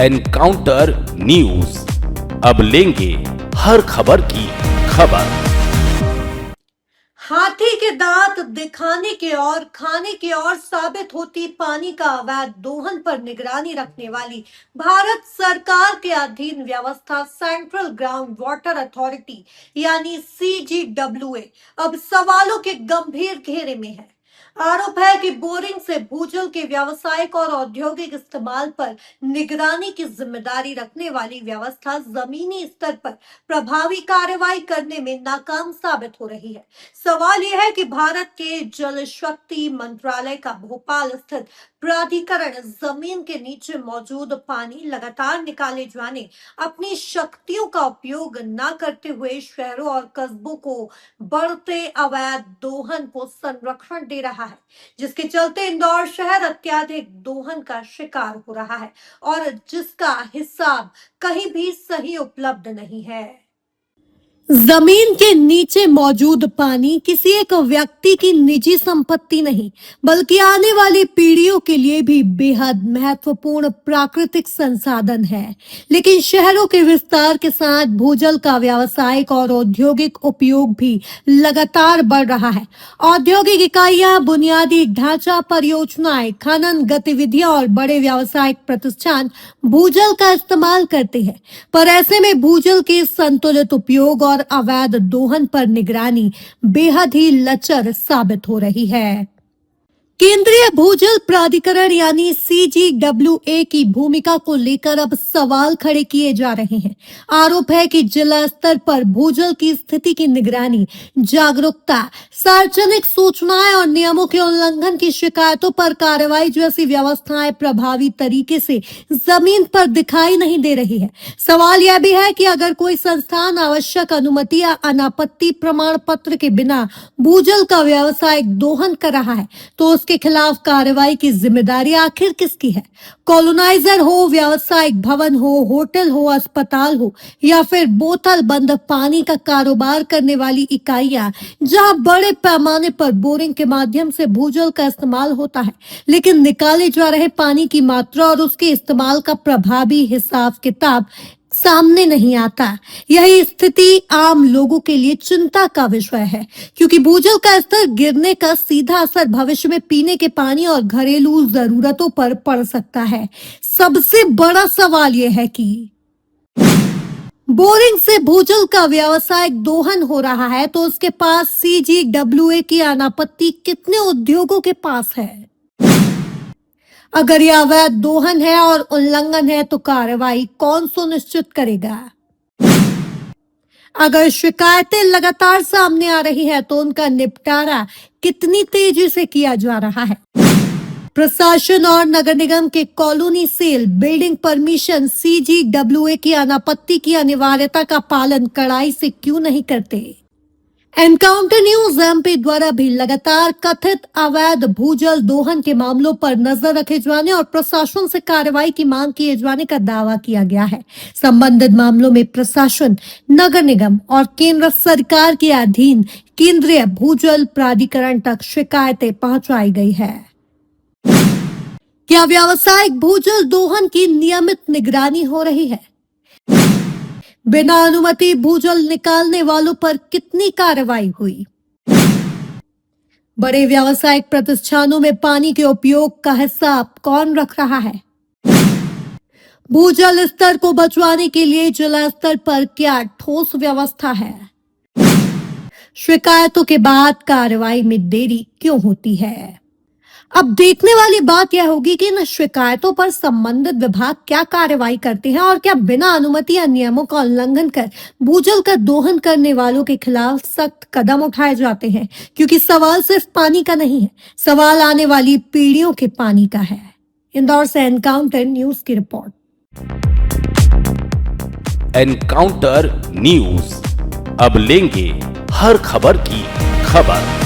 Encounter news, अब लेंगे हर खबर की खबर। हाथी के दांत दिखाने के और खाने के और साबित होती पानी का अवैध दोहन पर निगरानी रखने वाली भारत सरकार के अधीन व्यवस्था सेंट्रल ग्राउंड वाटर अथॉरिटी यानी CGWA अब सवालों के गंभीर घेरे में है। आरोप है कि बोरिंग से भूजल के व्यावसायिक और औद्योगिक इस्तेमाल पर निगरानी की जिम्मेदारी रखने वाली व्यवस्था जमीनी स्तर पर प्रभावी कार्रवाई करने में नाकाम साबित हो रही है। सवाल यह है कि भारत के जल शक्ति मंत्रालय का भोपाल स्थित प्राधिकरण जमीन के नीचे मौजूद पानी लगातार निकाले जाने, अपनी शक्तियों का उपयोग न करते हुए शहरों और कस्बों को बढ़ते अवैध दोहन को संरक्षण दे रहा है, जिसके चलते इंदौर शहर अत्यधिक दोहन का शिकार हो रहा है और जिसका हिसाब कहीं भी सही उपलब्ध नहीं है। जमीन के नीचे मौजूद पानी किसी एक व्यक्ति की निजी संपत्ति नहीं, बल्कि आने वाली पीढ़ियों के लिए भी बेहद महत्वपूर्ण प्राकृतिक संसाधन है। लेकिन शहरों के विस्तार के साथ भूजल का व्यावसायिक और औद्योगिक उपयोग भी लगातार बढ़ रहा है। औद्योगिक इकाइयां, बुनियादी ढांचा परियोजनाएं, खनन गतिविधियां और बड़े व्यावसायिक प्रतिष्ठान भूजल का इस्तेमाल करते हैं, पर ऐसे में भूजल के संतुलित उपयोग और अवैध दोहन पर निगरानी बेहद ही लचर साबित हो रही है। केंद्रीय भूजल प्राधिकरण यानी CGWA की भूमिका को लेकर अब सवाल खड़े किए जा रहे हैं। आरोप है कि जिला स्तर पर भूजल की स्थिति की निगरानी, जागरूकता, सार्वजनिक सूचनाएं और नियमों के उल्लंघन की शिकायतों पर कार्रवाई जैसी व्यवस्थाएं प्रभावी तरीके से जमीन पर दिखाई नहीं दे रही है। सवाल यह भी है कि अगर कोई संस्थान आवश्यक अनुमति या अनापत्ति प्रमाण पत्र के बिना भूजल का व्यावसायिक दोहन कर रहा है, तो उसके खिलाफ कार्रवाई की जिम्मेदारी आखिर किसकी है? कॉलोनाइजर हो, व्यावसायिक भवन हो, होटल हो, अस्पताल हो या फिर बोतल बंद पानी का कारोबार करने वाली इकाइयां, जहां बड़े पैमाने पर बोरिंग के माध्यम से भूजल का इस्तेमाल होता है, लेकिन निकाले जा रहे पानी की मात्रा और उसके इस्तेमाल का प्रभावी हिसाब किताब सामने नहीं आता। यही स्थिति आम लोगों के लिए चिंता का विषय है, क्योंकि भूजल का स्तर गिरने का सीधा असर भविष्य में पीने के पानी और घरेलू जरूरतों पर पड़ सकता है। सबसे बड़ा सवाल यह है कि बोरिंग से भूजल का व्यावसायिक दोहन हो रहा है, तो उसके पास CGWA की अनापत्ति कितने उद्योगों के पास है? अगर यह अवैध दोहन है और उल्लंघन है, तो कार्रवाई कौन सुनिश्चित करेगा? अगर शिकायतें लगातार सामने आ रही है, तो उनका निपटारा कितनी तेजी से किया जा रहा है? प्रशासन और नगर निगम के colony cell, building permission CGWA की अनापत्ति की अनिवार्यता का पालन कड़ाई से क्यों नहीं करते? एनकाउंटर न्यूज MP द्वारा भी लगातार कथित अवैध भूजल दोहन के मामलों पर नजर रखे जाने और प्रशासन से कार्रवाई की मांग किए जाने का दावा किया गया है। संबंधित मामलों में प्रशासन, नगर निगम और केंद्र सरकार के अधीन केंद्रीय भूजल प्राधिकरण तक शिकायतें पहुंचाई गई है। क्या व्यावसायिक भूजल दोहन की नियमित निगरानी हो रही है? बिना अनुमति भूजल निकालने वालों पर कितनी कार्रवाई हुई? बड़े व्यावसायिक प्रतिष्ठानों में पानी के उपयोग का हिसाब कौन रख रहा है? भूजल स्तर को बचवाने के लिए जिला स्तर पर क्या ठोस व्यवस्था है? शिकायतों के बाद कार्रवाई में देरी क्यों होती है? अब देखने वाली बात यह होगी कि इन शिकायतों पर संबंधित विभाग क्या कार्रवाई करते हैं और क्या बिना अनुमति या नियमों का उल्लंघन कर भूजल का दोहन करने वालों के खिलाफ सख्त कदम उठाए जाते हैं, क्योंकि सवाल सिर्फ पानी का नहीं है, सवाल आने वाली पीढ़ियों के पानी का है। इंदौर से एनकाउंटर न्यूज की रिपोर्ट। एनकाउंटर न्यूज, अब लेंगे हर खबर की खबर।